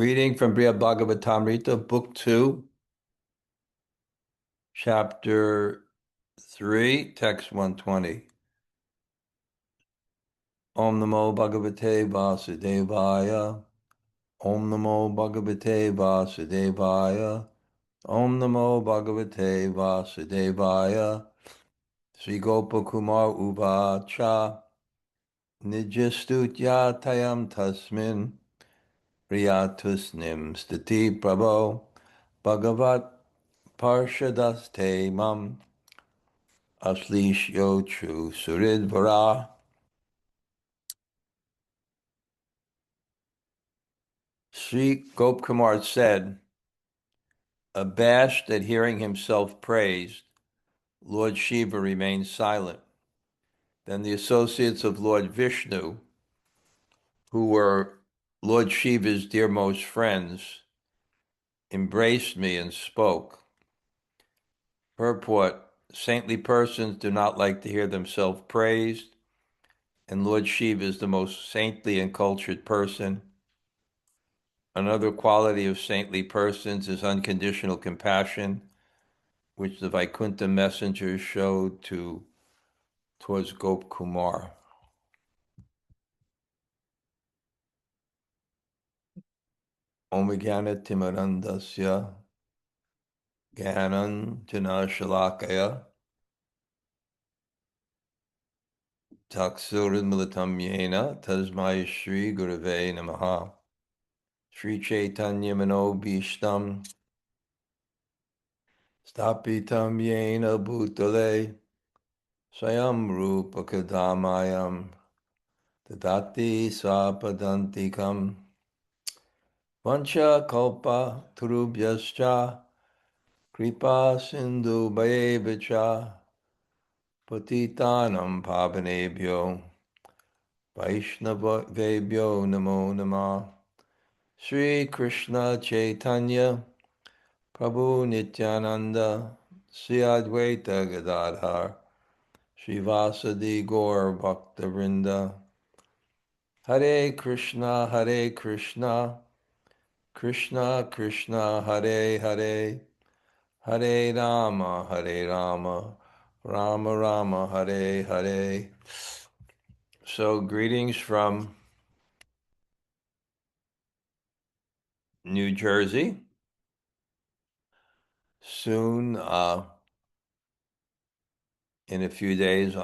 Reading from Bṛhad-bhāgavatāmṛta, Book 2, Chapter 3, Text 120. Om Namo Bhagavate Vasudevaya. Om Namo Bhagavate Vasudevaya. Om Namo Bhagavate Vasudevaya. Śrī Gopa-kumāra uvāca. Nija-stutyā tasmin. hriyā tūṣṇīṁ sthite prabhau. bhagavat-pārṣadās āśliṣyocuḥ suhṛd-varāḥ. Śrī Gopa-kumāra said, abashed at hearing himself praised, Lord Śiva remained silent. Then the associates of Lord Viṣṇu, who were Lord Śiva's dearmost friends, embraced me and spoke. Purport: saintly persons do not like to hear themselves praised, and Lord Śiva is the most saintly and cultured person. Another quality of saintly persons is unconditional compassion, which the Vaikuntha messengers showed towards Gopa-kumāra. Om Vijnana-timirandasya Gyananjana-shalakaya Chakshurunmilitam yena tasmai Śrī Gurave namaha. Śrī Chaitanya Manobhishtam Stapitam yena bhutale Swayam Rupa Kadamayam Tadati Swapadantikam Vancha Kalpa Turubhyascha Kripa Sindhu Bhayevacha Patitanam Pavanebhyo Vaishnavebhyo Namo Namah. Sri Krishna Chaitanya Prabhu Nityananda Sri Advaita Gadadhar Srivasadi Gaur Bhakta Vrinda. Hare Krishna, Krishna Krishna, Hare Hare, Hare Rama, Rama Rama, Hare Hare. So greetings from New Jersey. Soon, in a few days,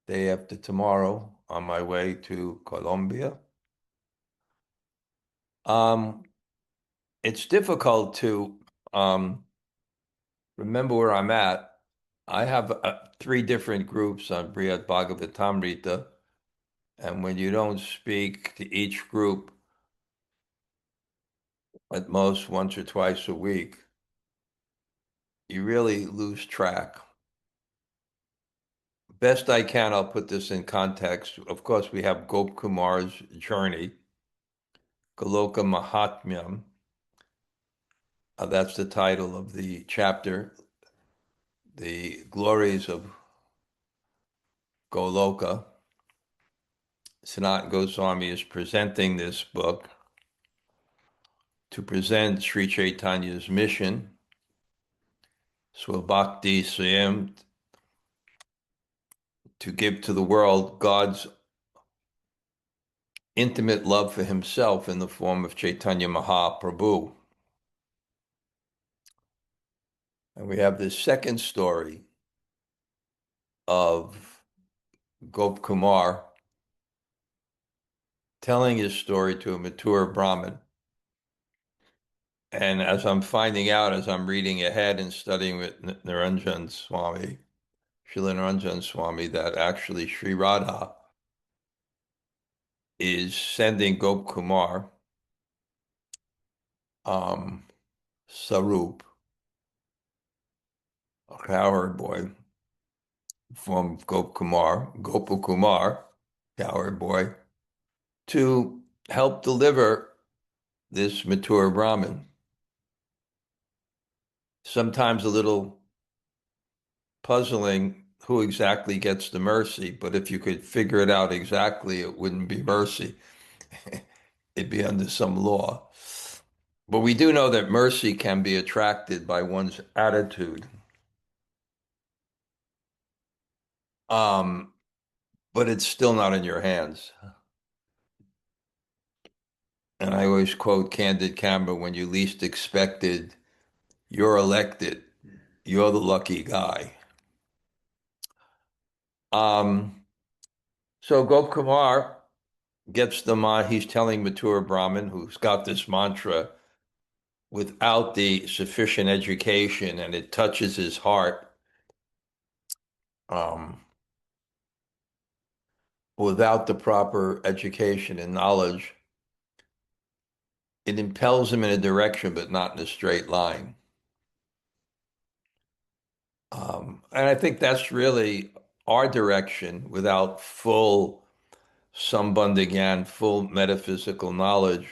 day after tomorrow, on my way to Colombia. It's difficult to remember where I'm at. I have 3 different groups on Bṛhad-bhāgavatāmṛta, and when you don't speak to each group at most once or twice a week, you really lose track. Best I can, I'll put this in context. Of course, we have Gopa-kumāra's journey, Goloka Mahatmyam. That's the title of the chapter, the glories of Goloka. Sanatana Goswami is presenting this book to present Sri Chaitanya's mission, Swabhakti Swayam, to give to the world God's intimate love for himself in the form of Chaitanya Mahaprabhu. And we have this second story of Gopa-kumāra telling his story to a mature Brahmin. And as I'm finding out, as I'm reading ahead and studying with Niranjan Swami, Srila Niranjan Swami, that actually Sri Radha is sending Gopa-kumāra Sarup, a cowherd boy from Gopa-kumāra, cowherd boy, to help deliver this mature Brahmin. Sometimes a little puzzling who exactly gets the mercy, but if you could figure it out exactly, it wouldn't be mercy. it'd be under some law. But we do know that mercy can be attracted by one's attitude. Um, but it's still not in your hands. And I always quote Candid Camera, when you least expected, you're elected. You're the lucky guy. So Gopkumar gets he's telling Mathura Brahman, who's got this mantra without the sufficient education, and it touches his heart. Um, without the proper education and knowledge, it impels him in a direction, but not in a straight line. And I think that's really our direction. Without full Sambandhagyan, full metaphysical knowledge,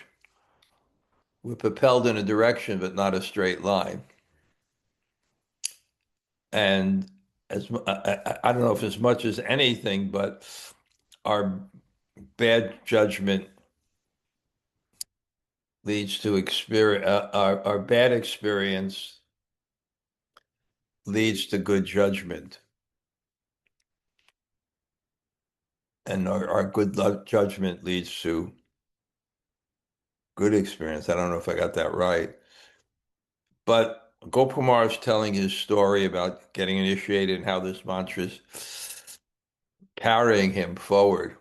we're propelled in a direction, but not a straight line. And I don't know if as much as anything, but our bad judgment leads to experience. Our bad experience leads to good judgment, and our good judgment leads to good experience. I don't know if I got that right, but Gopkumar is telling his story about getting initiated and how this mantra is carrying him forward.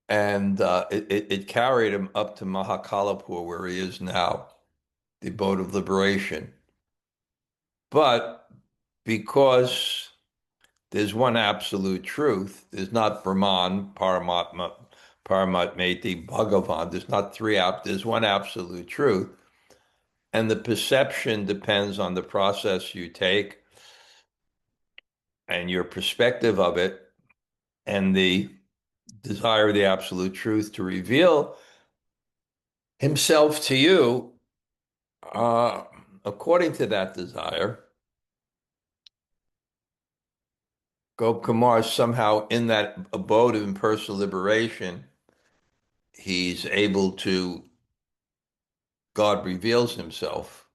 And it carried him up to Mahakalapur, where he is now, the abode of liberation. But because there's one absolute truth, there's not Brahman, Paramatma, Paramatmeti, Bhagavan, there's not there's one absolute truth. And the perception depends on the process you take and your perspective of it, and the desire of the absolute truth to reveal himself to you uh, according to that desire. Gopkumar somehow, in that abode of impersonal liberation, he's able to, God reveals himself.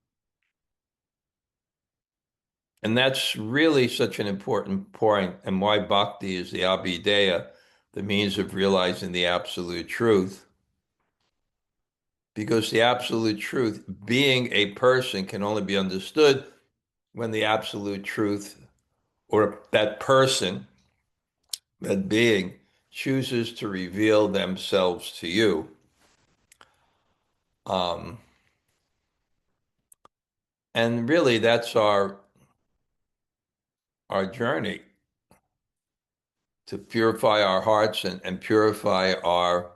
And that's really such an important point, and why bhakti is the abhideya, the means of realizing the absolute truth. Because the absolute truth, being a person, can only be understood when the absolute truth, or that person, that being, chooses to reveal themselves to you. And really, that's our journey, to purify our hearts and purify our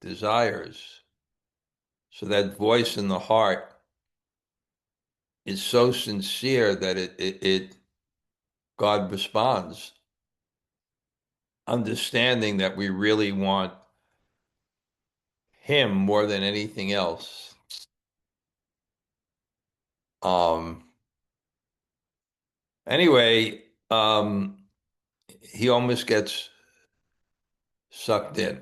desires. So that voice in the heart is so sincere that it God responds, understanding that we really want him more than anything else. Um, anyway, he almost gets sucked in.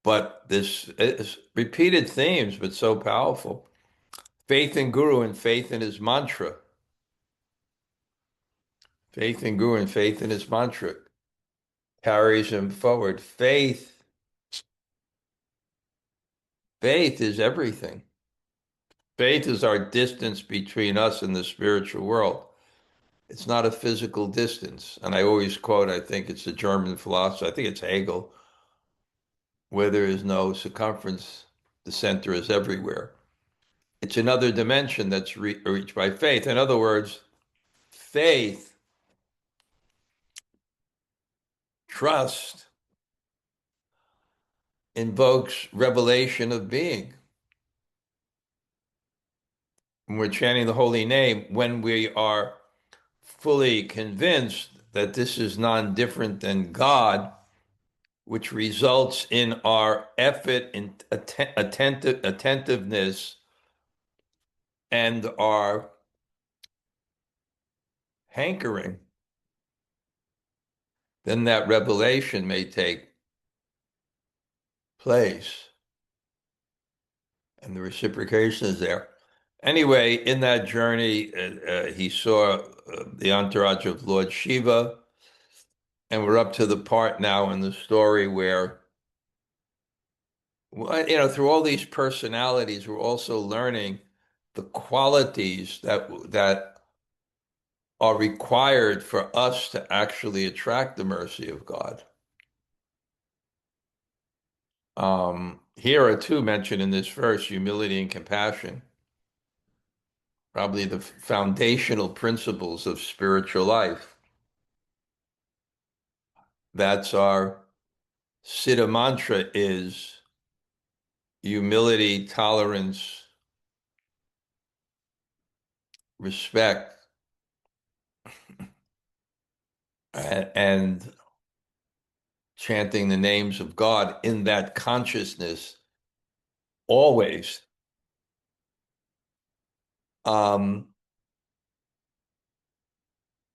But this is repeated themes, but so powerful. Faith in Guru and faith in his mantra. Faith in Guru and faith in his mantra carries him forward. Faith is everything. Faith is our distance between us and the spiritual world. It's not a physical distance. And I always quote, I think it's a German philosopher, I think it's Hegel, where there is no circumference, the center is everywhere. It's another dimension that's reached by faith. In other words, faith, trust, invokes revelation of being. When we're chanting the holy name, when we are fully convinced that this is none different than God, which results in our effort and attentiveness and our hankering then that revelation may take place, and the reciprocation is there. Anyway, in that journey, he saw the entourage of Lord Śiva, and we're up to the part now in the story where, through all these personalities, we're also learning the qualities that are required for us to actually attract the mercy of God. Here are two mentioned in this verse: humility and compassion, probably the foundational principles of spiritual life. That's our Siddha mantra, is humility, tolerance, respect, and chanting the names of God in that consciousness always.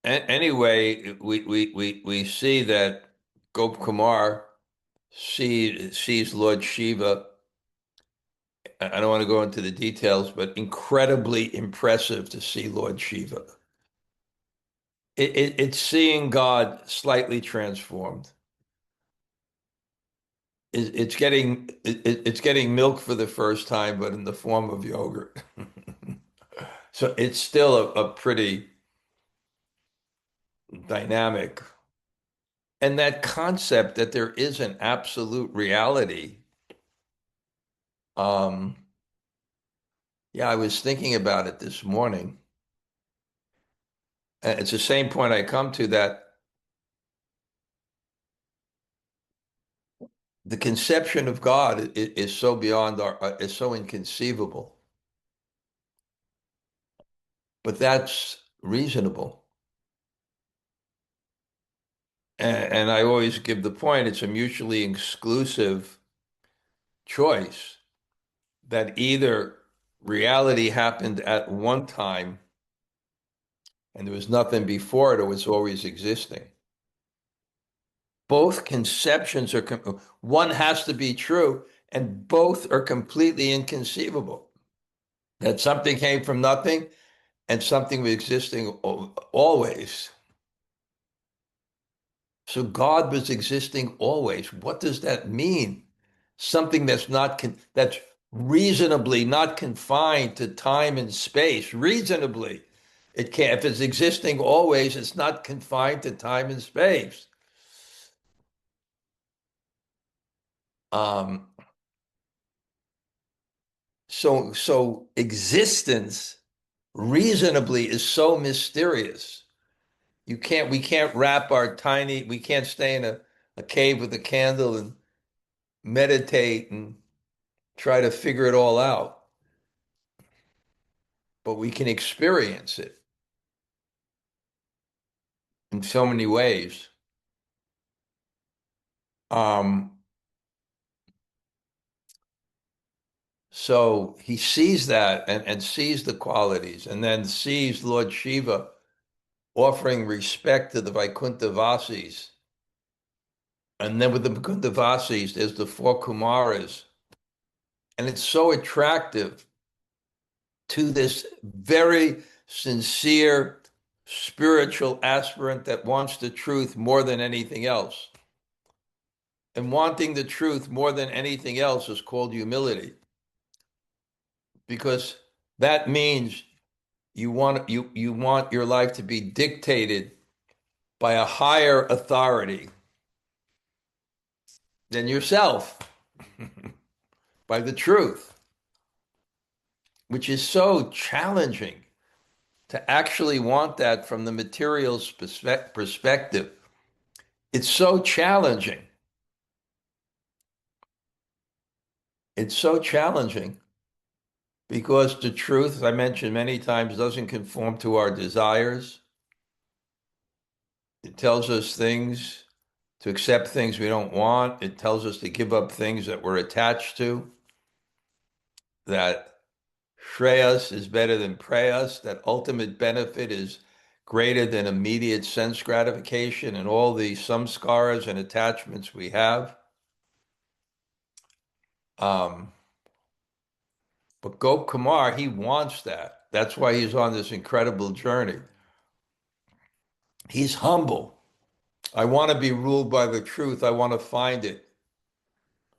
Anyway, we see that Gopa-kumāra sees Lord Śiva. I don't want to go into the details, but incredibly impressive to see Lord Śiva. It's seeing God slightly transformed. It's getting milk for the first time, but in the form of yogurt. So it's still a pretty dynamic. And that concept that there is an absolute reality. Yeah, I was thinking about it this morning. And it's the same point I come to, that the conception of God is so beyond is so inconceivable. But that's reasonable. And I always give the point, it's a mutually exclusive choice, that either reality happened at one time and there was nothing before it, or was always existing. Both conceptions are, one has to be true, and both are completely inconceivable. That something came from nothing and something was existing always. So God was existing always. What does that mean? Something that's reasonably not confined to time and space. Reasonably, it can't. If it's existing always, it's not confined to time and space. Um, so existence reasonably is so mysterious. We can't we can't stay in a cave with a candle and meditate and try to figure it all out. But we can experience it in so many ways. Um, so he sees that, and sees the qualities, and then sees Lord Śiva offering respect to the Vaikuntha Vasis. And then with the Vaikuntha Vasis, there's the four Kumaras. And it's so attractive to this very sincere spiritual aspirant that wants the truth more than anything else. And wanting the truth more than anything else is called humility, because that means you want your life to be dictated by a higher authority than yourself, by the truth, which is so challenging to actually want that from the material perspective. It's so challenging. It's so challenging because the truth, as I mentioned many times, doesn't conform to our desires. It tells us things, to accept things we don't want. It tells us to give up things that we're attached to, that shreyas is better than preyas, that ultimate benefit is greater than immediate sense gratification and all the samskaras and attachments we have. But Gopa-kumāra, he wants that. That's why he's on this incredible journey. He's humble. I want to be ruled by the truth. I want to find it.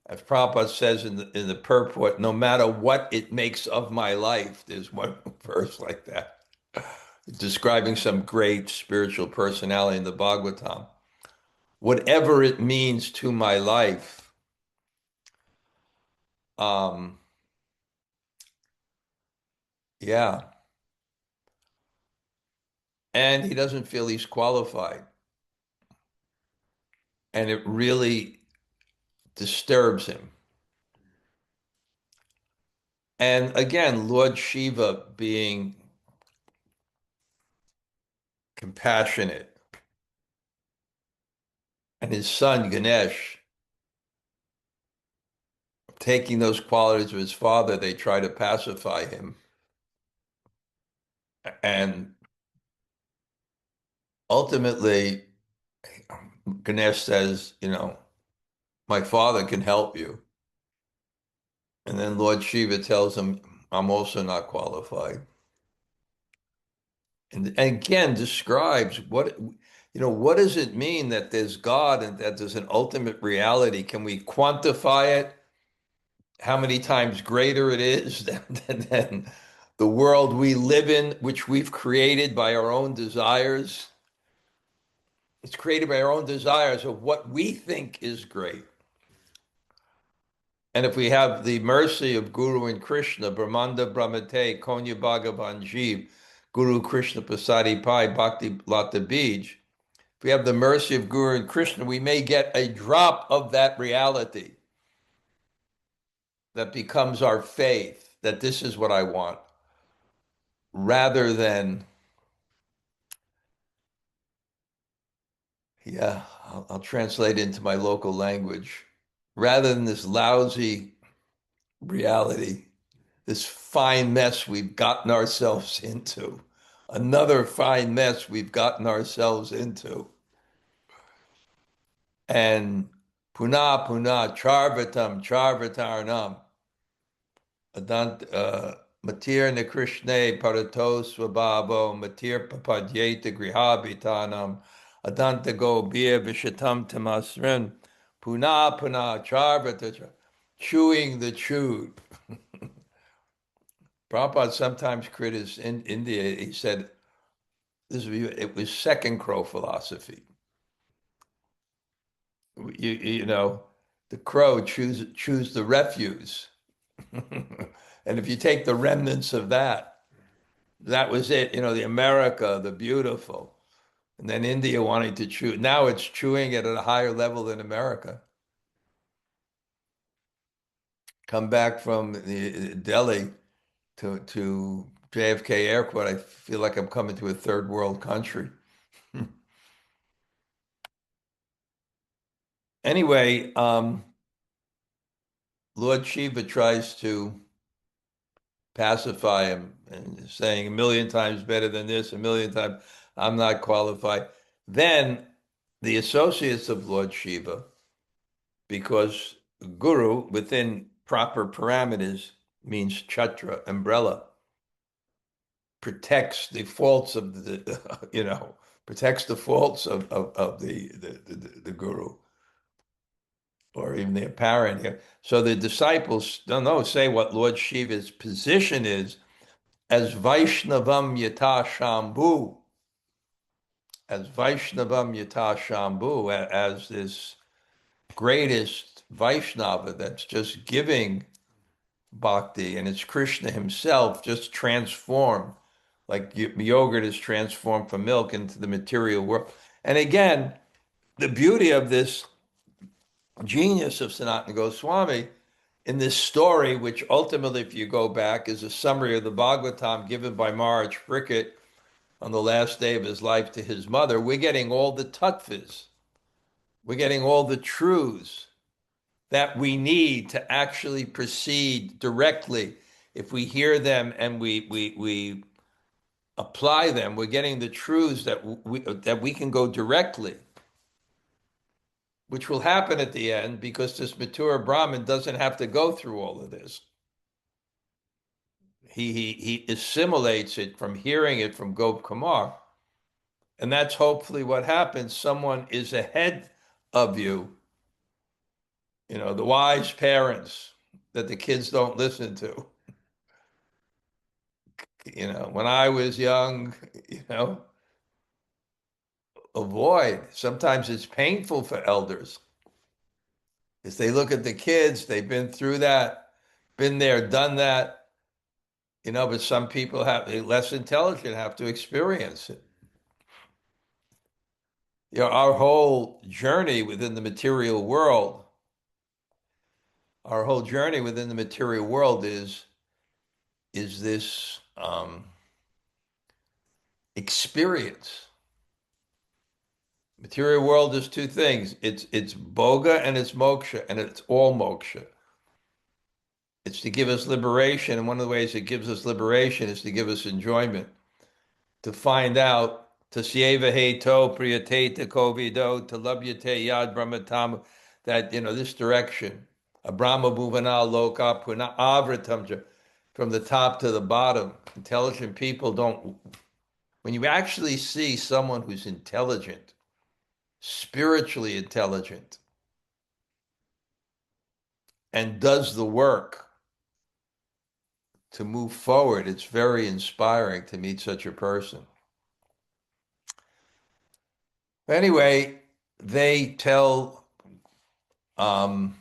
As Prabhupada says in the purport, no matter what it makes of my life, there's one verse like that, describing some great spiritual personality in the Bhagavatam. Whatever it means to my life, yeah. And he doesn't feel he's qualified. And it really disturbs him. And again, Lord Śiva being compassionate, and his son Ganesh taking those qualities of his father, they try to pacify him. And ultimately, Ganesh says, my father can help you. And then Lord Śiva tells him, I'm also not qualified. And again, describes what does it mean that there's God and that there's an ultimate reality? Can we quantify it? How many times greater it is than the world we live in, which we've created by our own desires? It's created by our own desires of what we think is great. And if we have the mercy of Guru and Krishna, Brahmanda Brahmate, Konya Bhagavan Jeev, Guru Krishna Pasadi Pai, Bhakti Lata Bij, if we have the mercy of Guru and Krishna, we may get a drop of that reality that becomes our faith, that this is what I want, rather than, I'll translate into my local language, rather than this lousy reality, this fine mess we've gotten ourselves into, another fine mess we've gotten ourselves into. And puna charvatam charvatarnam adant matir na krishne parato swabhavo matir papadyeta grihabhitanam adanta go bia vishatam tamasrin puna charvata, chewing the chewed. Prabhupada sometimes criticized in India. He said it was second crow philosophy. The crow choose the refuse. And if you take the remnants of that was it. The America, the beautiful. And then India wanting to chew. Now it's chewing it at a higher level than America. Come back from Delhi to JFK Airport, I feel like I'm coming to a third world country. Anyway, Lord Śiva tries to pacify him and saying 1,000,000 times better than this, 1,000,000 times, I'm not qualified. Then the associates of Lord Śiva, because Guru within proper parameters means chhatra, umbrella, protects the faults of protects the faults of the Guru, or even the apparent here. So the disciples say what Lord Shiva's position is as Vaishnavam Yata Shambhu, as this greatest Vaishnava that's just giving bhakti, and it's Krishna himself just transformed, like yogurt is transformed from milk into the material world. And again, the beauty of this genius of Sanatana Goswami in this story, which ultimately, if you go back, is a summary of the Bhagavatam given by Maharaj Fricket on the last day of his life to his mother, we're getting all the tattvas. We're getting all the truths that we need to actually proceed directly. If we hear them and we apply them, we're getting the truths that we can go directly, which will happen at the end because this mature Brahmin doesn't have to go through all of this. He assimilates it from hearing it from Gopa-kumāra. And that's hopefully what happens. Someone is ahead of you, the wise parents that the kids don't listen to. When I was young, avoid. Sometimes it's painful for elders. As they look at the kids, they've been through that, been there, done that, but some people less intelligent have to experience it. Our whole journey within the material world, is this experience. Material world is two things. It's bhoga and it's moksha, and it's all moksha. It's to give us liberation, and one of the ways it gives us liberation is to give us enjoyment. To find out, tasyeva heto priyate te kovido, to labyate yad brahmatam, that, this direction, a brahma bhuvana loka puna avratamja, from the top to the bottom. Intelligent people don't, when you actually see someone who's intelligent, spiritually intelligent, and does the work to move forward, it's very inspiring to meet such a person. Anyway, they tell Lord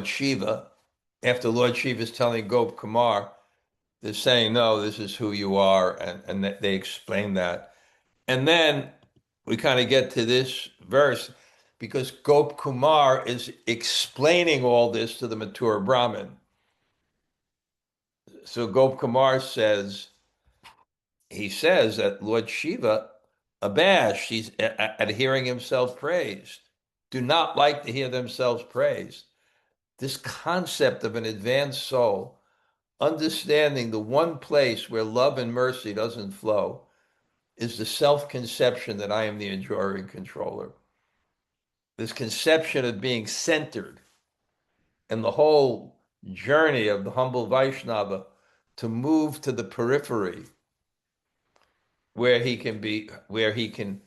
Śiva, after Lord Śiva is telling Gopa-kumāra, they're saying, no, this is who you are, and they explain that. And then we kind of get to this verse, because Gopa-kumāra is explaining all this to the mature Brahmin. So Gopa-kumāra says that Lord Śiva, abashed, he's at hearing himself praised, do not like to hear themselves praised. This concept of an advanced soul, understanding the one place where love and mercy doesn't flow, is the self-conception that I am the enjoyer and controller. This conception of being centered, and the whole journey of the humble Vaishnava to move to the periphery, where he can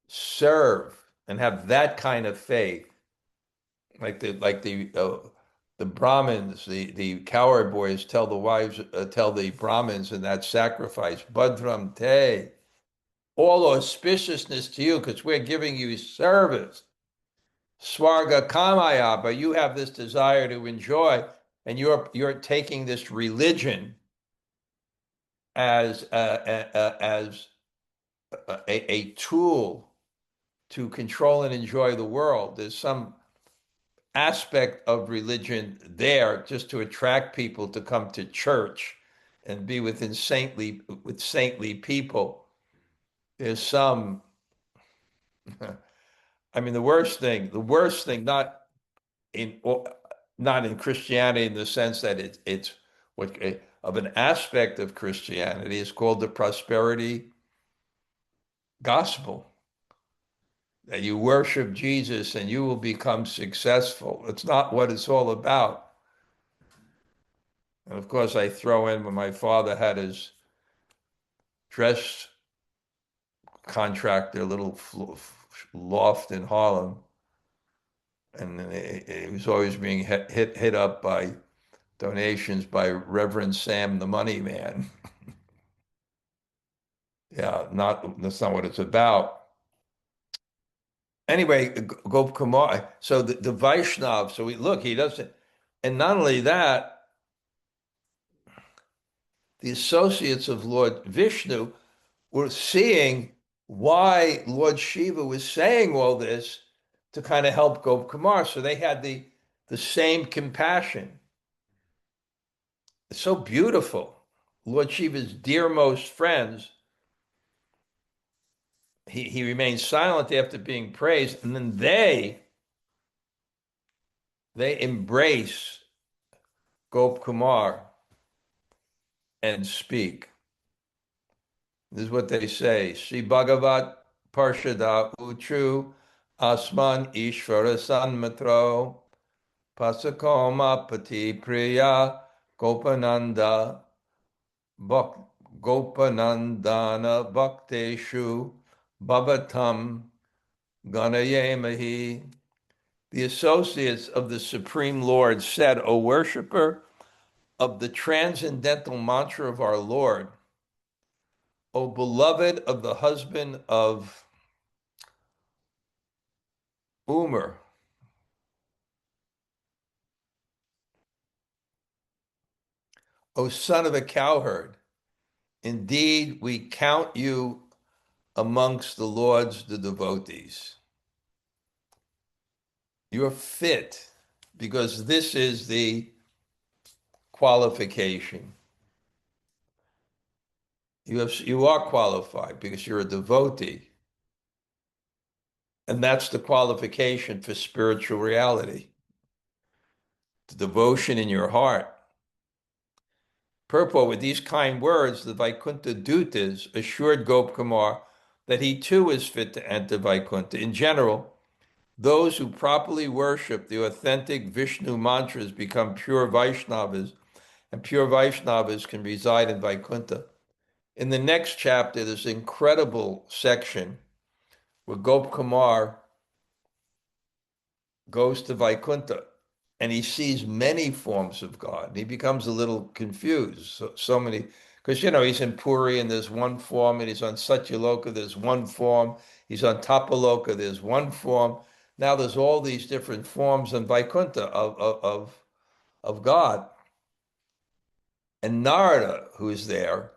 serve and have that kind of faith, like the Brahmins, the cowherd boys tell the Brahmins in that sacrifice, Bhadram te, all auspiciousness to you, because we're giving you service. Svarga kamaya, but you have this desire to enjoy, and you're taking this religion as a tool to control and enjoy the world. There's some aspect of religion there just to attract people to come to church and be with saintly people. There's some, I mean, the worst thing, not in Christianity in the sense that it's what of an aspect of Christianity is called the prosperity gospel. That you worship Jesus and you will become successful. It's not what it's all about. And of course, I throw in when my father had his dress contractor, little loft in Harlem, and it was always being hit up by donations by Reverend Sam, the money man. Yeah, that's not what it's about. Anyway, Gopa-kumāra. So the Vaishnav. So he doesn't, and not only that, the associates of Lord Viṣṇu were seeing why Lord Śiva was saying all this to kind of help Gopa-kumāra. So they had the same compassion. It's so beautiful. Lord Shiva's dearmost friends, he remained silent after being praised, and then they embrace Gopa-kumāra and speak. This is what they say. Śrī bhagavat-pārṣadās utru asman ishvara sanmatro pasakoma pati priya gopananda gopanandana bhakteshu bhavatam ganayemahi. The associates of the Supreme Lord said, O worshipper of the transcendental mantra of our Lord, O beloved of the husband of Umar, O son of a cowherd, indeed we count you amongst the Lord's the devotees. You're fit, because this is the qualification. You are qualified because you're a devotee. And that's the qualification for spiritual reality. The devotion in your heart. Purport, with these kind words, the Vaikuntha Dutas assured Gopa-kumāra that he too is fit to enter Vaikuntha. In general, those who properly worship the authentic Viṣṇu mantras become pure Vaishnavas, and pure Vaishnavas can reside in Vaikuntha. In the next chapter, there's an incredible section where Gopa-kumāra goes to Vaikuntha and he sees many forms of God. He becomes a little confused. So many, because, he's in Puri and there's one form, and he's on Satyaloka, there's one form. He's on Tapaloka, there's one form. Now there's all these different forms in Vaikuntha of God. And Narada, who is there,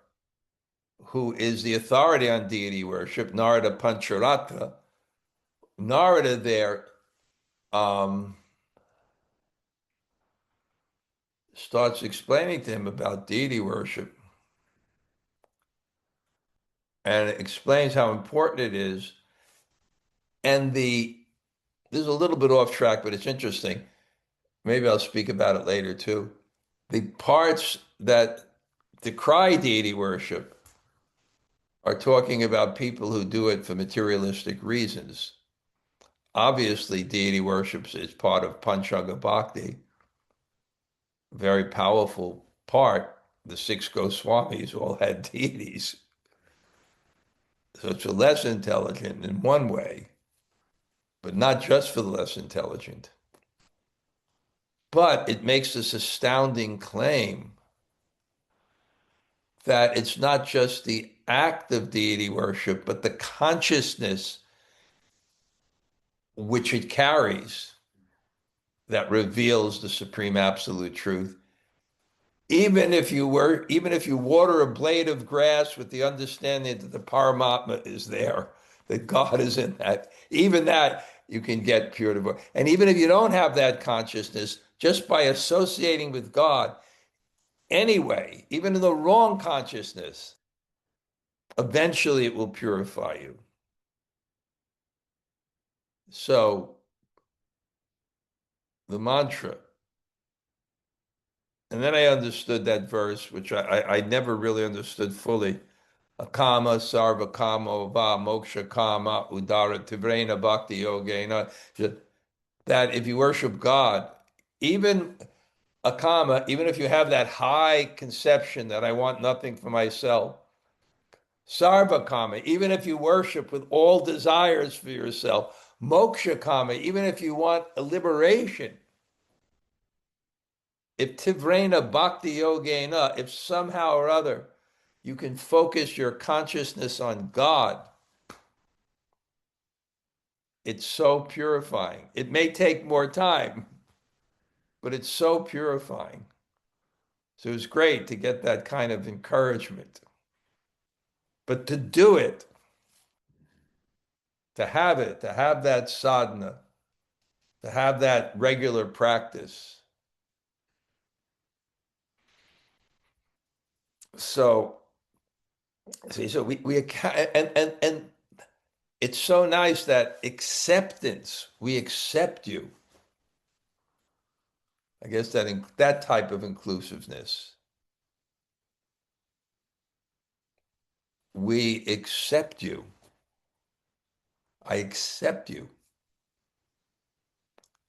who is the authority on deity worship, Narada Pancharatra, Narada there starts explaining to him about deity worship and explains how important it is. And this is a little bit off track, but it's interesting. Maybe I'll speak about it later too. The parts that decry deity worship are talking about people who do it for materialistic reasons. Obviously, deity worship is part of Panchanga Bhakti, a very powerful part. The six Goswamis all had deities. So it's for less intelligent in one way, but not just for the less intelligent. But it makes this astounding claim that it's not just the act of deity worship, but the consciousness which it carries that reveals the supreme absolute truth. Even if you water a blade of grass with the understanding that the Paramatma is there, that God is in that, even that you can get pure devotion. And even if you don't have that consciousness, just by associating with God, anyway, even in the wrong consciousness, eventually it will purify you. So the mantra, and then I understood that verse, which I never really understood fully. Akama sarva kamo va moksha kama udara tivrena bhakti yogena. That if you worship God, even akama, even if you have that high conception that I want nothing for myself, sarva kama, even if you worship with all desires for yourself, moksha kama, even if you want a liberation, if tivrena bhakti yogena, if somehow or other you can focus your consciousness on God, it's so purifying. It may take more time, but it's so purifying. So it was great to get that kind of encouragement. But to do it, to have that sadhana, to have that regular practice. So we and it's so nice that acceptance, we accept you. I guess that type of inclusiveness. we accept you. I accept you.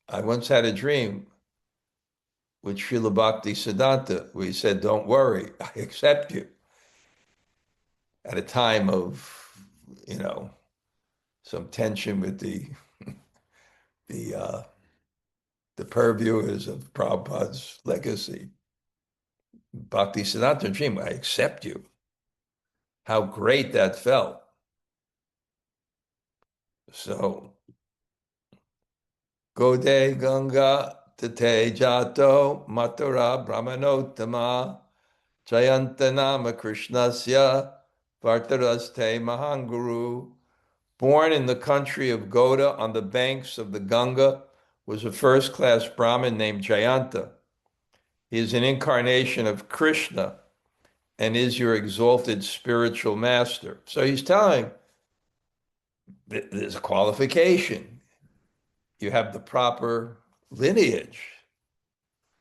I once had a dream with Srila Bhaktisiddhanta where he said, don't worry, I accept you. At a time of, some tension with the the purveyors of Prabhupada's legacy. Bhaktisiddhanta dream, I accept you. How great that felt. So, Gode Ganga Tate Jato Mathura Brahmanottama Jayantanama Krishnasya Vartaraste Mahanguru. Born in the country of Goda on the banks of the Ganga was a first-class Brahmin named Jayanta. He is an incarnation of Krishna and is your exalted spiritual master. So he's telling there's a qualification. You have the proper lineage.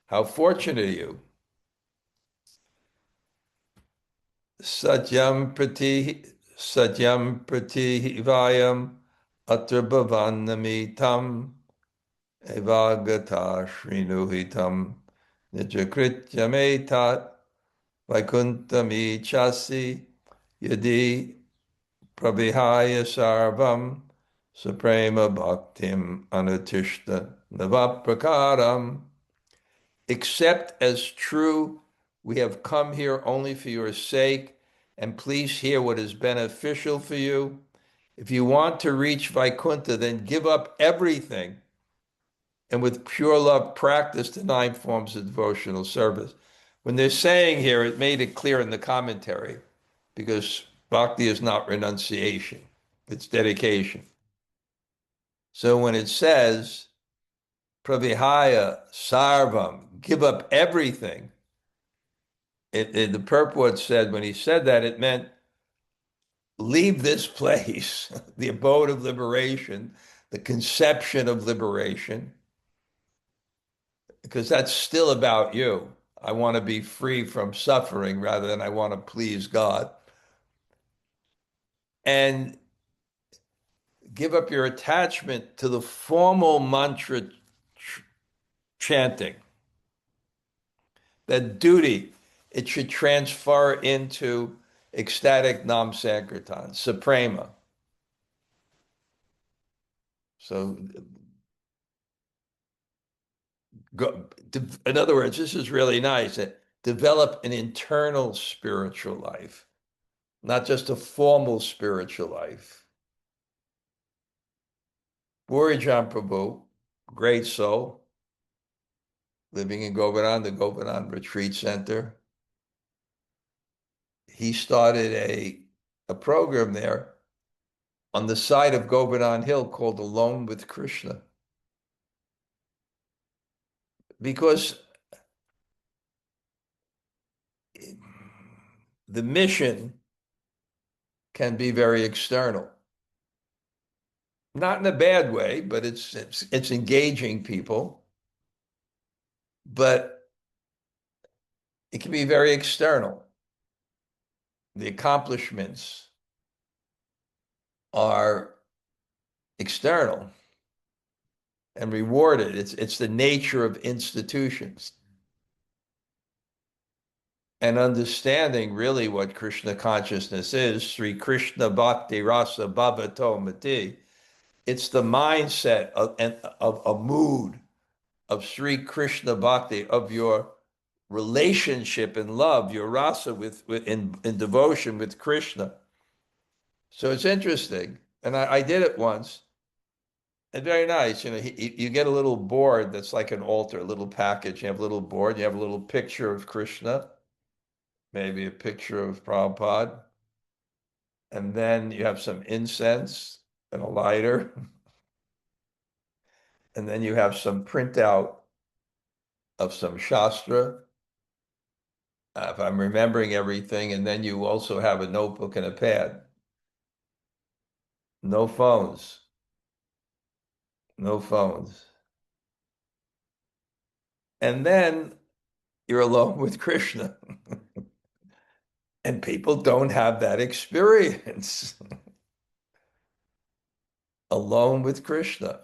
How fortunate are you? Satyam prati vayam atra bhavannamitam evagata shrinuhitam nija-stutyā vaikunthami chasi yadi prabhaya sarvam suprema bhaktim anutishta navaprakaram. Accept as true we have come here only for your sake, and please hear what is beneficial for you. If you want to reach Vaikuntha, then give up everything and with pure love practice the 9 forms of devotional service. When they're saying here, it made it clear in the commentary, because bhakti is not renunciation, it's dedication. So when it says, pravihaya sarvam, give up everything, the purport said, when he said that, it meant leave this place, the abode of liberation, the conception of liberation, because that's still about you. I want to be free from suffering rather than I want to please God. And give up your attachment to the formal mantra chanting. That duty, it should transfer into ecstatic Nam Sankirtan, Suprema. So, in other words, this is really nice. Develop an internal spiritual life, not just a formal spiritual life. Burijan Prabhu, great soul, living in Govardhan, the Govardhan Retreat Center. He started a program there on the side of Govardhan Hill called Alone with Krishna. Because the mission can be very external. Not in a bad way, but it's engaging people. But it can be very external. The accomplishments are external and rewarded. It's the nature of institutions. And understanding really what Krishna consciousness is, Sri Krishna Bhakti Rasa Bhavato Mati, it's the mindset of a mood of Sri Krishna Bhakti, of your relationship and love, your rasa in devotion with Krishna. So it's interesting. And I did it once. And very nice. You get a little board that's like an altar, a little package. You have a little board, you have a little picture of Krishna, maybe a picture of Prabhupada. And then you have some incense and a lighter. And then you have some printout of some Shastra, if I'm remembering everything. And then you also have a notebook and a pad. No phones. No phones. And then you're alone with Krishna. And people don't have that experience alone with Krishna.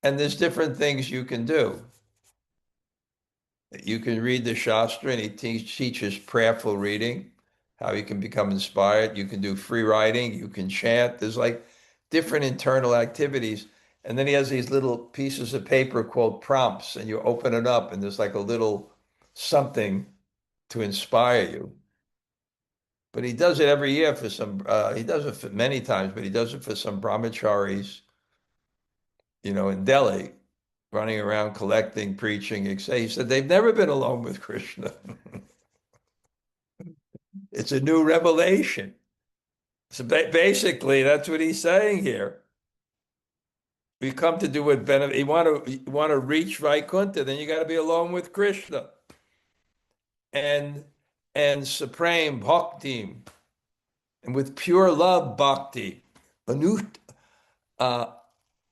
And there's different things you can do. You can read the Shastra, and he teaches prayerful reading, how you can become inspired. You can do free writing, you can chant. There's like different internal activities. And then he has these little pieces of paper called prompts, and you open it up, and there's like a little something to inspire you. But he does it every year for some, he does it for many times, but he does it for some brahmacharis, in Delhi, running around collecting, preaching. He said they've never been alone with Krishna. It's a new revelation. So basically, that's what he's saying here. We come to do what benefit. You want to reach Vaikuntha, then you got to be alone with Krishna and supreme bhakti, and with pure love bhakti. Anu, uh,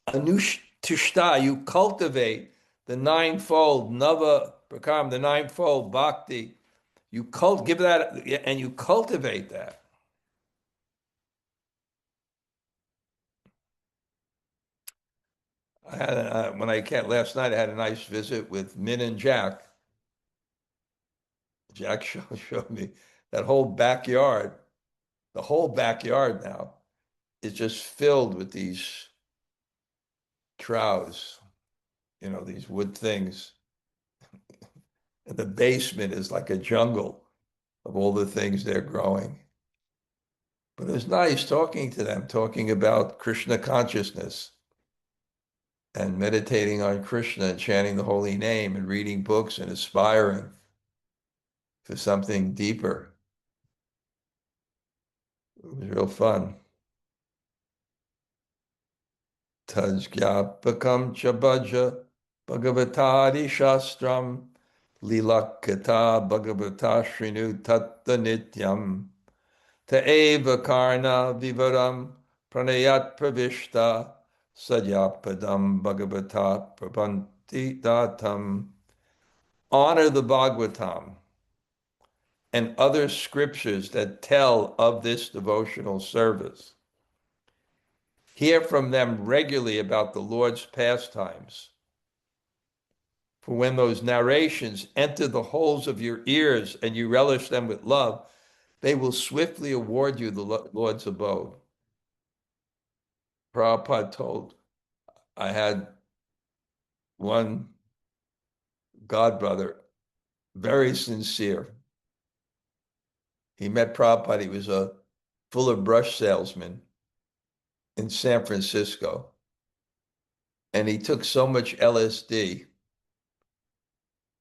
anushtushta, you cultivate the ninefold nava prakam, the ninefold bhakti. Give that, and you cultivate that. When I came last night, I had a nice visit with Min and Jack. Jack showed me that whole backyard. The whole backyard now is just filled with these troughs, these wood things. And the basement is like a jungle of all the things they're growing. But it was nice talking to them, talking about Krishna consciousness and meditating on Krishna and chanting the holy name and reading books and aspiring for something deeper. It was real fun. Tajgyapakam chabhaja bhagavatari shastram lilakata bhagavata shrinu tatta nityam ta'eva karna vivaram pranayat pravishta sadyapadam bhagavata prabhanti datam. Honor the Bhagavatam and other scriptures that tell of this devotional service. Hear from them regularly about the Lord's pastimes. For when those narrations enter the holes of your ears and you relish them with love, they will swiftly award you the Lord's abode. Prabhupada told, I had one godbrother, very sincere. He met Prabhupada. He was a fuller brush salesman in San Francisco. And he took so much LSD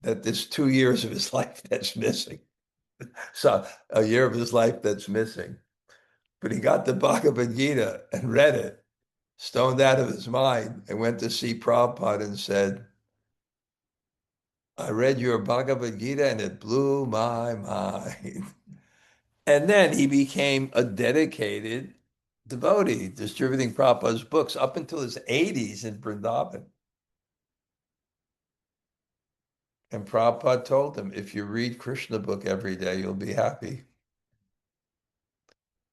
that there's 2 years of his life that's missing. So a year of his life that's missing. But he got the Bhagavad Gita and read it, stoned out of his mind, and went to see Prabhupada and said, I read your Bhagavad Gita and it blew my mind. And then he became a dedicated devotee, distributing Prabhupada's books up until his 80s in Vrindavan. And Prabhupada told him, if you read Krishna book every day, you'll be happy.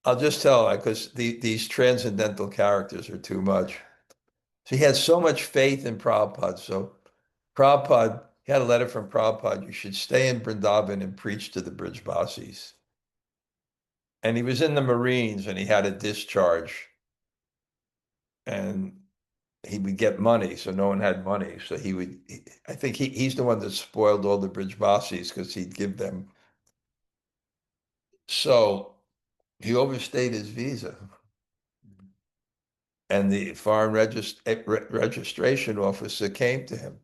I'll just tell, because these transcendental characters are too much. So he had so much faith in Prabhupada. So Prabhupada, he had a letter from Prabhupada, you should stay in Vrindavan and preach to the Brijbasis. And he was in the Marines and he had a discharge. And he would get money, so no one had money. So I think he's the one that spoiled all the Brijbasis because he'd give them. So he overstayed his visa. And the foreign registration officer came to him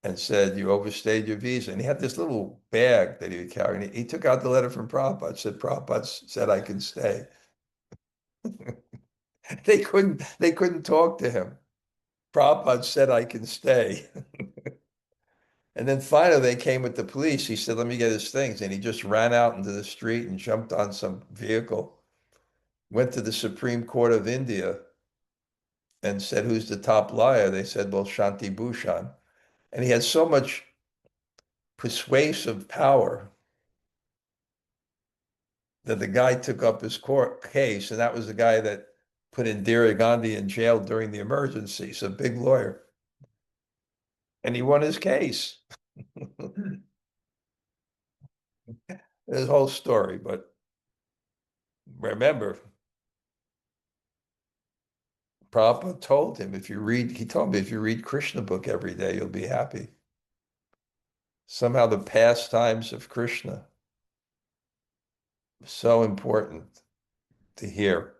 and said, you overstayed your visa. And he had this little bag that he would carry. And he took out the letter from Prabhupada, said, Prabhupada said I can stay. They couldn't talk to him. Prabhupada said I can stay. And then finally they came with the police. He said, let me get his things. And he just ran out into the street and jumped on some vehicle, went to the Supreme Court of India and said, who's the top liar? They said, well, Shanti Bhushan. And he had so much persuasive power that the guy took up his court case, and that was the guy that put Indira Gandhi in jail during the emergency. So big lawyer. And he won his case. His whole story. But remember, Prabhupada told him, he told me, if you read Krishna book every day, you'll be happy. Somehow the pastimes of Krishna, so important to hear.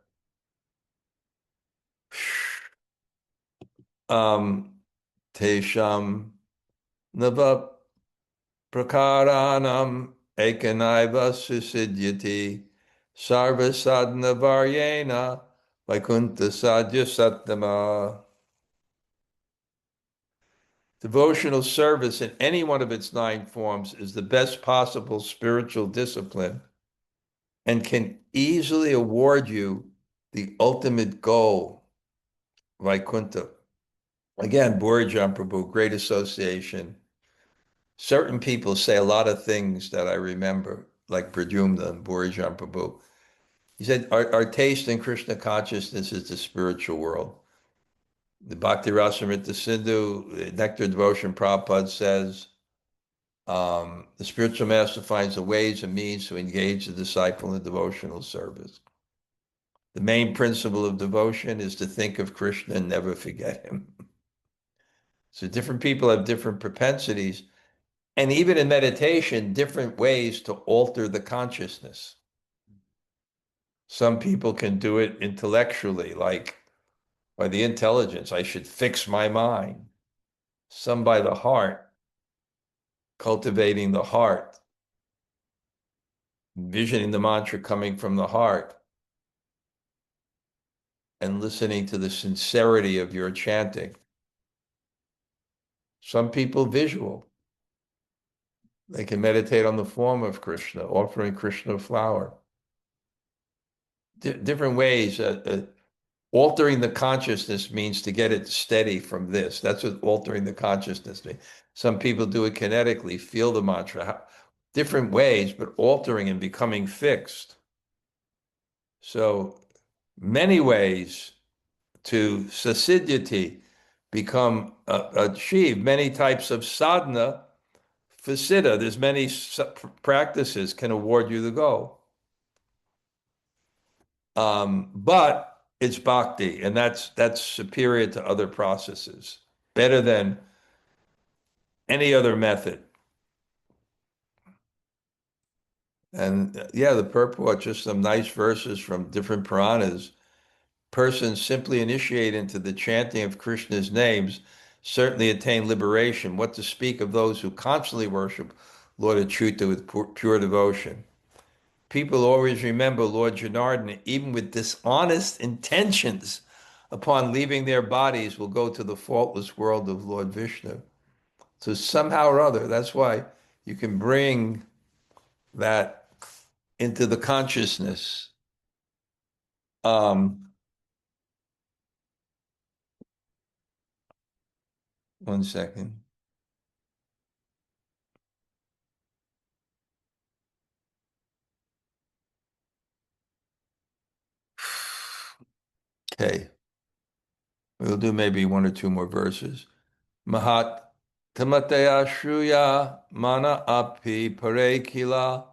Tesham nava prakaranam ekanaiva susidyati sarva sadhana varyena vaikunta sadhya sattama. Devotional service in any one of its 9 forms is the best possible spiritual discipline and can easily award you the ultimate goal, Vaikunta. Again, Bṛhad Prabhu, great association. Certain people say a lot of things that I remember, like Pradyumna and Bṛhad Prabhu. He said, our taste in Krishna consciousness is the spiritual world. The Bhakti Rasamrita Sindhu, Nectar Devotion Prabhupada says, the spiritual master finds the ways and means to engage the disciple in devotional service. The main principle of devotion is to think of Krishna and never forget him. So different people have different propensities, and even in meditation, different ways to alter the consciousness. Some people can do it intellectually, like by the intelligence, I should fix my mind. Some by the heart, cultivating the heart, envisioning the mantra coming from the heart, and listening to the sincerity of your chanting. Some people visual. They can meditate on the form of Krishna, offering Krishna a flower. Different ways. Altering the consciousness means to get it steady from this. That's what altering the consciousness means. Some people do it kinetically, feel the mantra, different ways, but altering and becoming fixed. So many ways to sasiddhyati, achieve many types of sadhana for siddha. There's many practices can award you the goal. But it's bhakti, and that's superior to other processes, better than any other method. And yeah, the purport, just some nice verses from different Puranas. Persons simply initiate into the chanting of Krishna's names certainly attain liberation. What to speak of those who constantly worship Lord Achyuta with pure devotion. People always remember Lord Janardana, even with dishonest intentions, upon leaving their bodies, will go to the faultless world of Lord Viṣṇu. So somehow or other, that's why you can bring that into the consciousness. One second. Okay. We'll do maybe 1 or 2 more verses. Mahat tamataya shruya mana api pare kila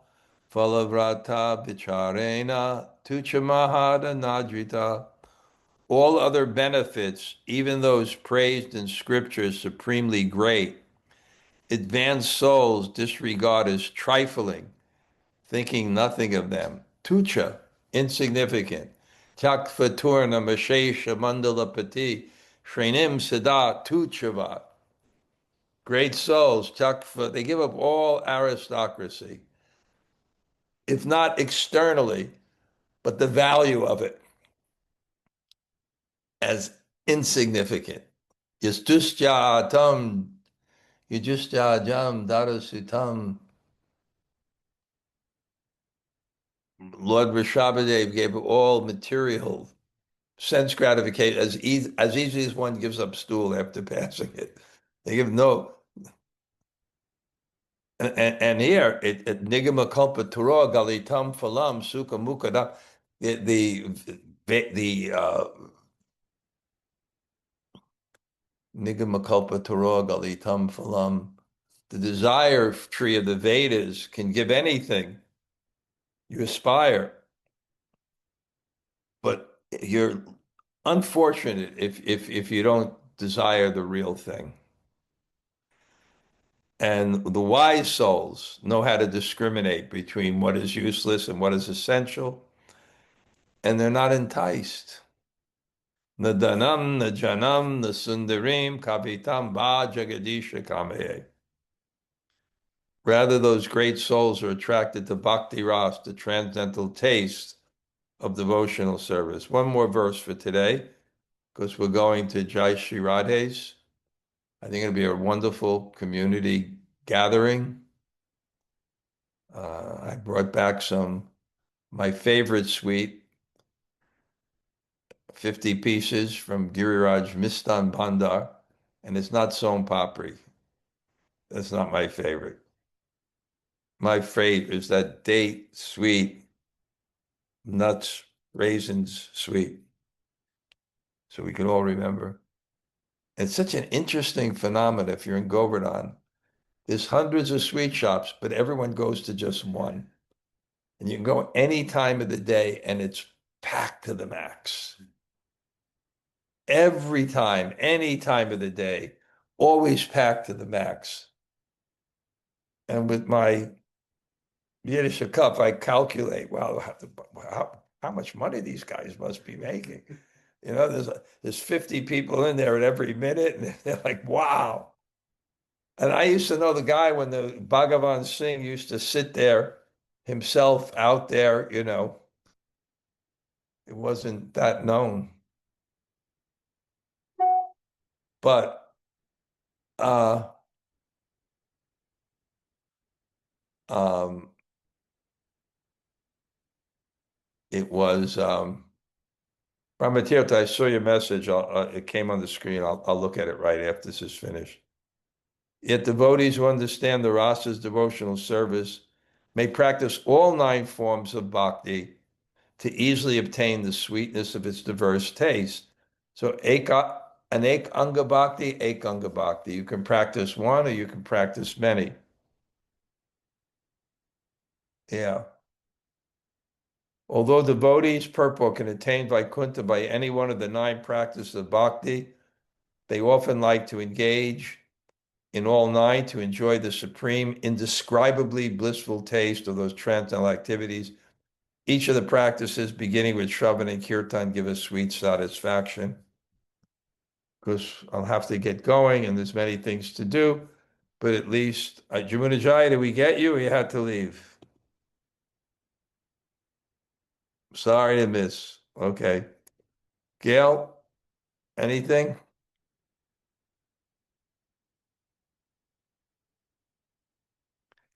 phalavrata vicharena tucha mahada nadrita. All other benefits, even those praised in scripture supremely great, advanced souls disregard as trifling, thinking nothing of them. Tucha, insignificant. Takvaturna mashesha mandalapati shrenim siddha tuchavat. Great souls, takva, they give up all aristocracy, if not externally, but the value of it as insignificant. Yastusya tam, yajustya jam darasutam. Lord Rishabhadev gave all material sense gratification as easy as one gives up stool after passing it. They give no. And here, nigama-kalpa-taro galitam phalam sukha mukadam, the nigama-kalpa-taro galitam phalam, the desire tree of the Vedas can give anything you aspire, but you're unfortunate if you don't desire the real thing. And the wise souls know how to discriminate between what is useless and what is essential, and they're not enticed. Nadanam, najanam, nasundarim, kapitam ba jagadisha kamaye. Rather, those great souls are attracted to bhakti ras, the transcendental taste of devotional service. One more verse for today, because we're going to Jai Shri Radhe's. I think it'll be a wonderful community gathering. I brought back my favorite sweet, 50 pieces from Giriraj Mistan Bhandar, and it's not Son Papri. That's not my favorite. My favorite is that date sweet, nuts, raisins sweet. So we can all remember. It's such an interesting phenomenon if you're in Govardhan. There's hundreds of sweet shops, but everyone goes to just one. And you can go any time of the day and it's packed to the max. Every time, any time of the day, always packed to the max. And with my Yiddish cup, I calculate, well, how much money these guys must be making. You know, there's 50 people in there at every minute, and they're like, wow. And I used to know the guy when the Bhagavan Singh used to sit there himself out there, it wasn't that known. But uh, um, it was Brahmatirtha, I saw your message. It came on the screen. I'll look at it right after this is finished. Yet devotees who understand the rasa's devotional service may practice all 9 forms of bhakti to easily obtain the sweetness of its diverse taste. So anek anga bhakti, ek anga bhakti. You can practice one or you can practice many. Yeah. Although devotees, purport, can attain Vaikuntha by any one of the 9 practices of bhakti, they often like to engage in all 9 to enjoy the supreme, indescribably blissful taste of those transcendental activities. Each of the practices, beginning with Shravan and Kirtan, give us sweet satisfaction. Because I'll have to get going and there's many things to do, but at least, Jamuna Jaya, did we get you or you had to leave? Sorry to miss. Okay. Gail, anything?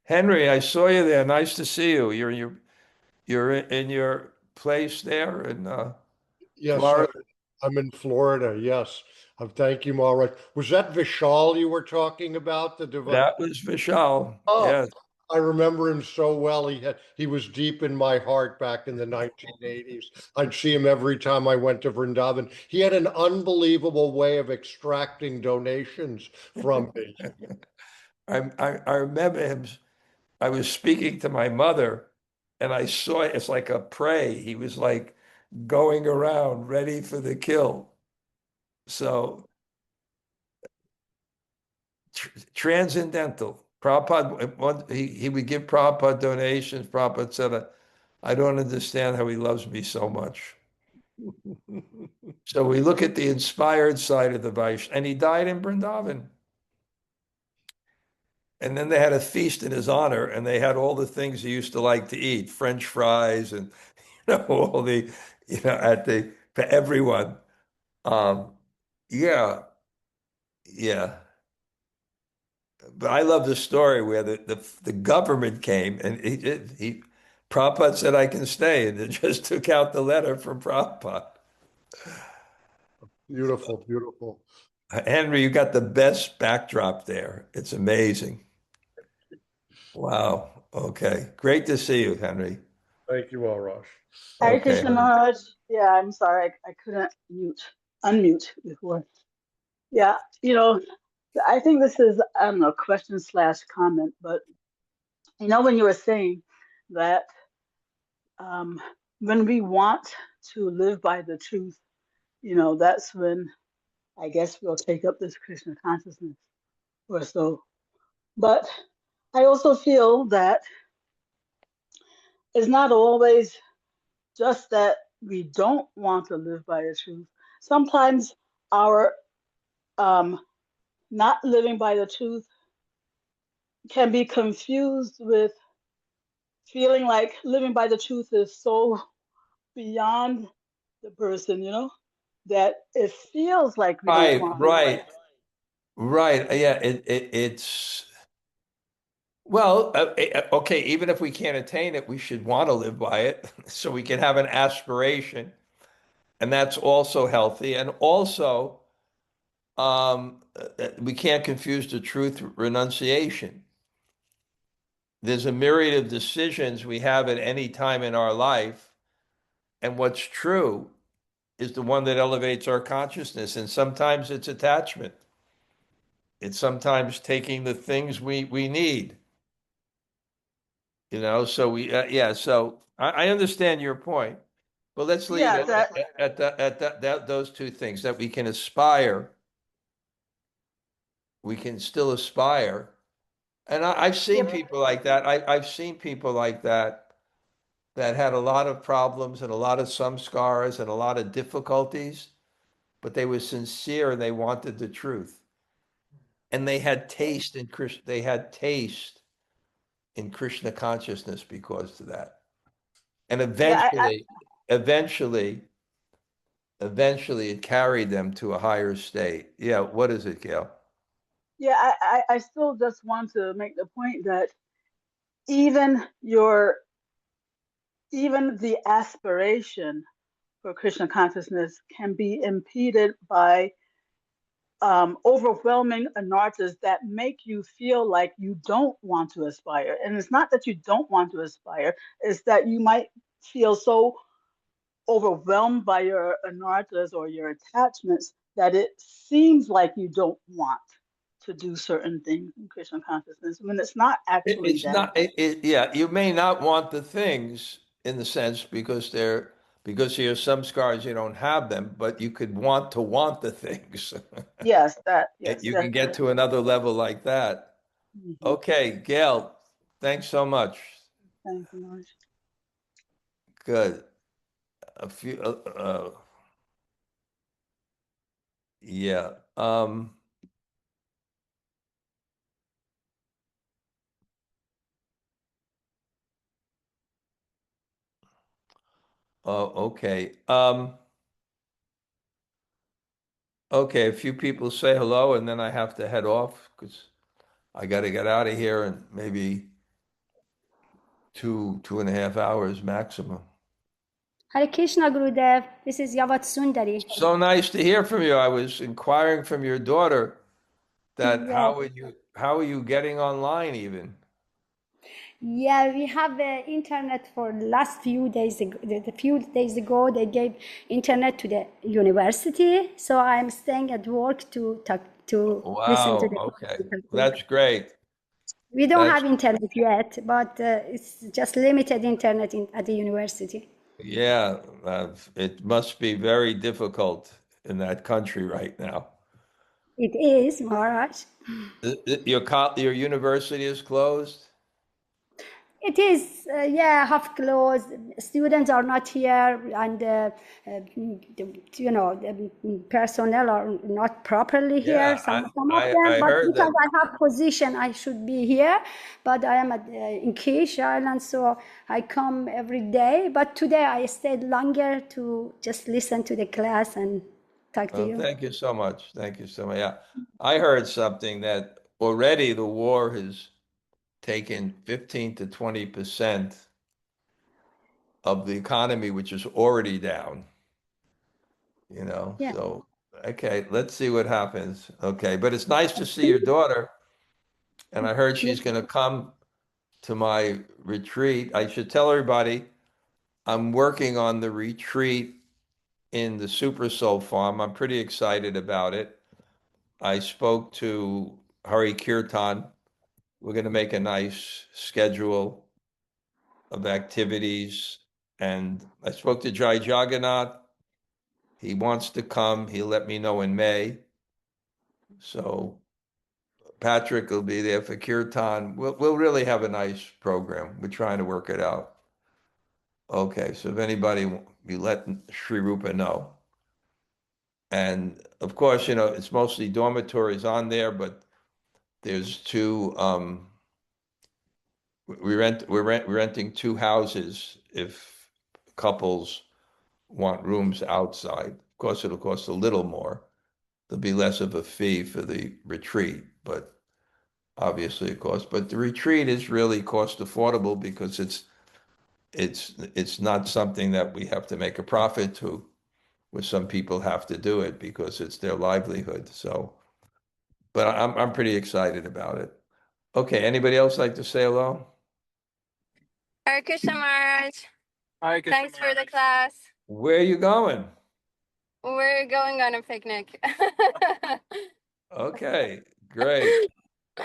Henry, I saw you there. Nice to see you. You're in your place there in Yes, Florida. I'm in Florida. Yes. Thank you, Maharaj. Was that Vishal you were talking about? The device? That was Vishal. Oh, Yes. I remember him so well. He was deep in my heart back in the 1980s. I'd see him every time I went to Vrindavan. He had an unbelievable way of extracting donations from me. I remember him. I was speaking to my mother and I saw it's like a prey. He was like going around ready for the kill. So transcendental. Prabhupada, he would give Prabhupada donations. Prabhupada said, I don't understand how he loves me so much. So we look at the inspired side of the Vaishnav, and he died in Vrindavan. And then they had a feast in his honor, and they had all the things he used to like to eat, French fries, and all the, for everyone. Um, yeah, yeah. But I love the story where the government came and Prabhupada said I can stay, and they just took out the letter from Prabhupada. Beautiful, beautiful. Henry, you got the best backdrop there. It's amazing. Wow. Okay. Great to see you, Henry. Thank you, Arash. Hare Okay. Krishna Maharaj. Yeah, I'm sorry, I couldn't unmute before. Yeah, I think this is, I don't know, question slash comment, but when you were saying that um, when we want to live by the truth, that's when I guess we'll take up this Krishna consciousness or so. But I also feel that it's not always just that we don't want to live by the truth. Sometimes our um, not living by the truth can be confused with feeling like living by the truth is so beyond the person, that it feels like we don't Right, want to live by right, it. right. Yeah, it's well, okay, even if we can't attain it, we should want to live by it so we can have an aspiration, and that's also healthy. And also, we can't confuse the truth with renunciation. There's a myriad of decisions we have at any time in our life, and what's true is the one that elevates our consciousness. And sometimes it's attachment. It's sometimes taking the things we need, So yeah. So I understand your point, but let's leave Yeah, it at those two things that we can aspire. We can still aspire, and I've seen yep, people like that. I've seen people like that had a lot of problems and a lot of samskaras and a lot of difficulties, but they were sincere and they wanted the truth, and they had taste in Krishna. They had taste in Krishna consciousness because of that. And yeah, eventually it carried them to a higher state. Yeah, what is it, Gail? I still just want to make the point that even your even the aspiration for Krishna consciousness can be impeded by overwhelming anarthas that make you feel like you don't want to aspire. And it's not that you don't want to aspire, it's that you might feel so overwhelmed by your anarthas or your attachments that it seems like you don't want to do certain things in Krishna consciousness when it's not actually It's that. not. Yeah, you may not want the things in the sense because you have some scars you don't have them, but you could want the things. Yes, yes, You can get definitely. to another level like that. Mhm. Okay, Gail, thanks so much. Thank you, Lord. Good. A few. Yeah. Okay. Okay. A few people say hello, and then I have to head off because I got to get out of here in maybe 2.5 hours maximum. Hare Krishna, Gurudev. This is Yavat Sundari. So nice to hear from you. I was inquiring from your daughter that Yes. how are you getting online even? Yeah, we have internet for last few days ago. The few days ago, they gave internet to the university. So I'm staying at work to talk to listen to Wow. the Okay. class. That's great. We don't That's have internet yet, but it's just limited internet at the university. yeah. It must be very difficult in that country right now. It is, Maharaj. Your university is closed? It is, yeah, half closed. Students are not here, and the personnel are not properly here. Yeah, Some of them, I but heard because that. I have position, I should be here. But I am in Kish Island, so I come every day. But today I stayed longer to just listen to the class and talk to Oh, you. thank you so much. Thank you so much. Yeah, I heard something that already the war has taken 15 to 20% of the economy, which is already down, Yeah. So, okay, let's see what happens. Okay, but it's nice to see your daughter, and I heard Yeah. she's going to come. to my retreat. I should tell everybody I'm working on the retreat in the Super Soul Farm. I'm pretty excited about it. I spoke to Hari Kirtan. We're going to make a nice schedule of activities. And I spoke to Jai Jagannath. He wants to come. He'll let me know in May. So Patrick will be there for Kirtan. We'll really have a nice program. We're trying to work it out. Okay, so if anybody, you let Sri Rupa know. And of course, it's mostly dormitories on there, but there's two, we're renting two houses if couples want rooms outside. Of course, it'll cost a little more. There'll be less of a fee for the retreat, but obviously it costs. But the retreat is really cost affordable because it's not something that we have to make a profit to, where some people have to do it because it's their livelihood. So, but I'm pretty excited about it. Okay, anybody else like to say hello? Hare Krishna Maharaj. Hi, Krishna Thanks for the Maharaj. class. Where are you going? We're going on a picnic. Okay, great,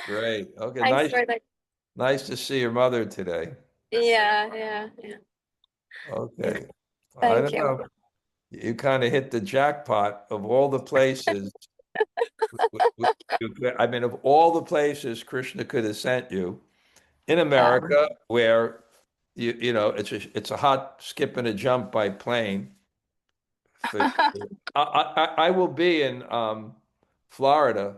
great. Okay, Thanks for the nice to see your mother today. yeah. Okay, I Thank don't you. know. You kind of hit the jackpot of all the places. I mean, of all the places Krishna could have sent you in America, where it's a hot skip and a jump by plane. I will be in Florida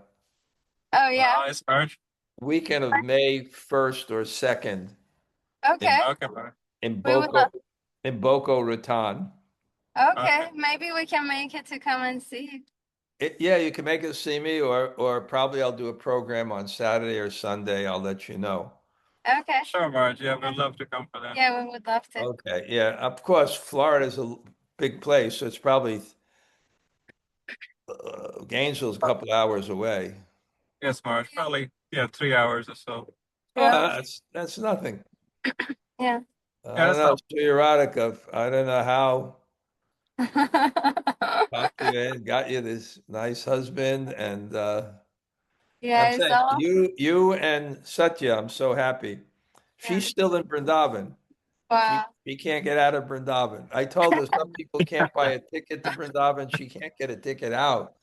Oh yeah. Nice, Maharaj. weekend of May 1st or 2nd Okay. Okay, Maharaj. in We would love. Boca Raton. Okay. Maybe we can make it to come and see. Yeah, you can make it see me, or probably I'll do a program on Saturday or Sunday. I'll let you know. Okay. Sure, Maharaj. Yeah, we'd love to come for that. Yeah, we would love to. Okay, yeah. Of course, Florida's a big place, so it's probably Gainesville's a couple hours away. Yes, Maharaj. Probably, 3 hours or so. Yeah. That's nothing. Yeah. I don't know, Sri Radhika, I don't know how popped you in, got you this nice husband, and Yeah, I'm I saying saw. you and Satya, I'm so happy. She's Yeah. still in Vrindavan. Wow. She can't get out of Vrindavan. I told her some people can't buy a ticket to Vrindavan. She can't get a ticket out.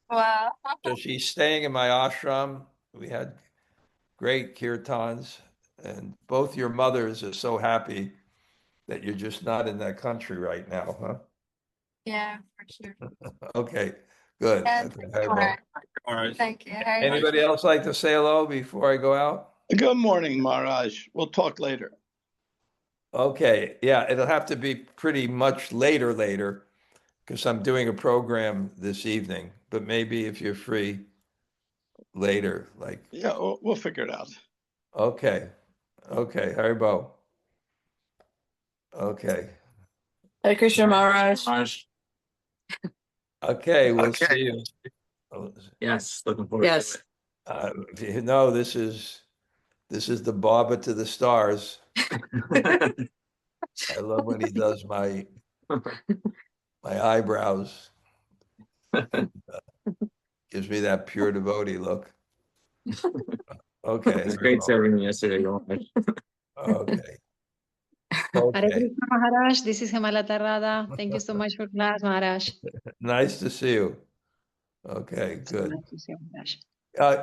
Wow. So she's staying in my ashram. We had great kirtans, and both your mothers are so happy that you're just not in that country right now, huh? Yeah, for sure. Okay, good. Yeah, Okay, thank very you, well. Maharaj. Maharaj. Thank you. Hare Anybody else like to say hello before I go out? Good morning, Maharaj. We'll talk later. Okay, yeah, it'll have to be pretty much later, because I'm doing a program this evening, but maybe if you're free later, like, Yeah, we'll figure it out. okay, Haribo. Okay, Hare Krishna Maharaj. Maharaj. okay, we'll see you. Yes, looking forward Yes. You know, this is the barber to the stars. to it. I love when he does my eyebrows. Gives me that pure devotee look. Okay. It was great serving you yesterday. Okay. Hare Okay. Krishna Maharaj, this is Hemalata Radha. Thank you so much for class, Maharaj. Nice to see you. Okay, So good. nice to see you, Maharaj.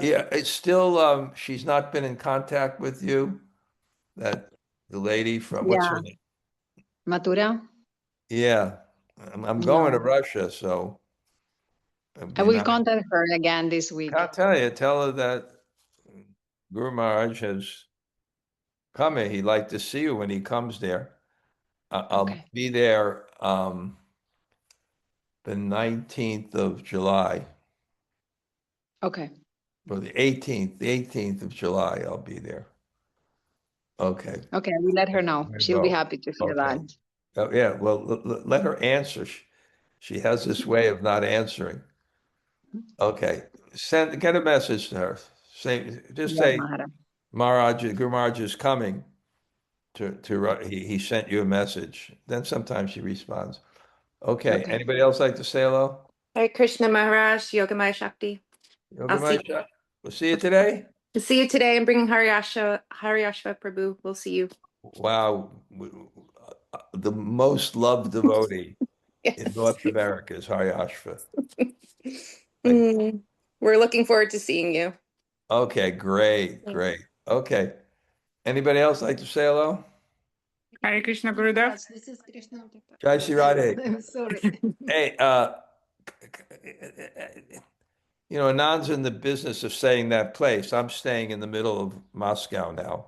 Yeah, it's still, she's not been in contact with you, the lady from, what's her name? Mathura, Yeah, I'm going to no. Russia, so. it'd I be will nice. contact her again this week. I'll tell her that Guru Maharaj has come here. He'd like to see you when he comes there. I'll Okay. be there the 19th of July, Okay. or the 18th of July, I'll be there. Okay. Okay, I will let her know. There you She'll be go. happy to hear Okay. that. Oh, yeah, well, let her answer. She has this way of not answering. Okay, get a message to her. Just Yes, say, Maharaj. Maharaj, Guru Maharaj is coming he sent you a message. Then sometimes he responds. Okay. Okay. Anybody else like to say hello? Hare Krishna Maharaj, Yogamaya Shakti. I'll see, We'll see you today. see you today. I'm bringing Haryashva Prabhu. We'll see you. Wow. The most loved devotee in Yes. North America is Haryashva. We're looking forward to seeing you. Okay, great. Okay. Anybody else like to say hello? Hare Krishna Gurudev. This is Krishna. Jai Śrī Radhe. I'm sorry. Hey, Anand's in the business of saying that place. I'm staying in the middle of Moscow now.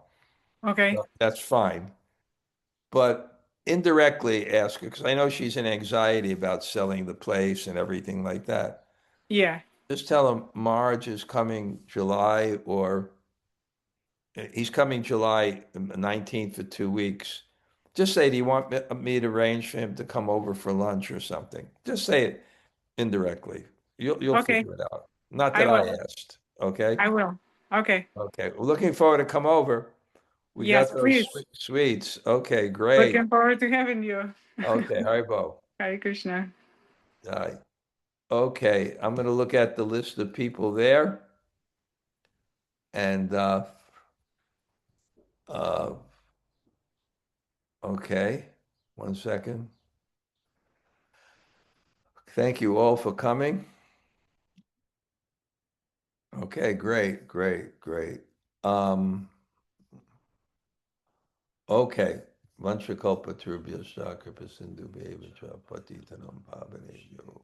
Okay. So that's fine. But indirectly ask her, because I know she's in anxiety about selling the place and everything like that. Yeah. Just tell him Marge is coming July, or he's coming July 19th for 2 weeks. Just say, do you want me to arrange for him to come over for lunch or something? Just say it indirectly. You'll Okay. figure it out. Not I that I will. asked. Okay. I will. Okay. Okay. We're looking forward to come over. We Yes, got those please. sweets. Okay, great. Looking forward to having you. Okay, Haribo. Hare Krishna. Okay, I'm going to look at the list of people there. And okay, 1 second. Thank you all for coming. Okay, great. Okay. Vanchakalpatarubhyascha kripa sindhubheva cha patitanam pavanebhyo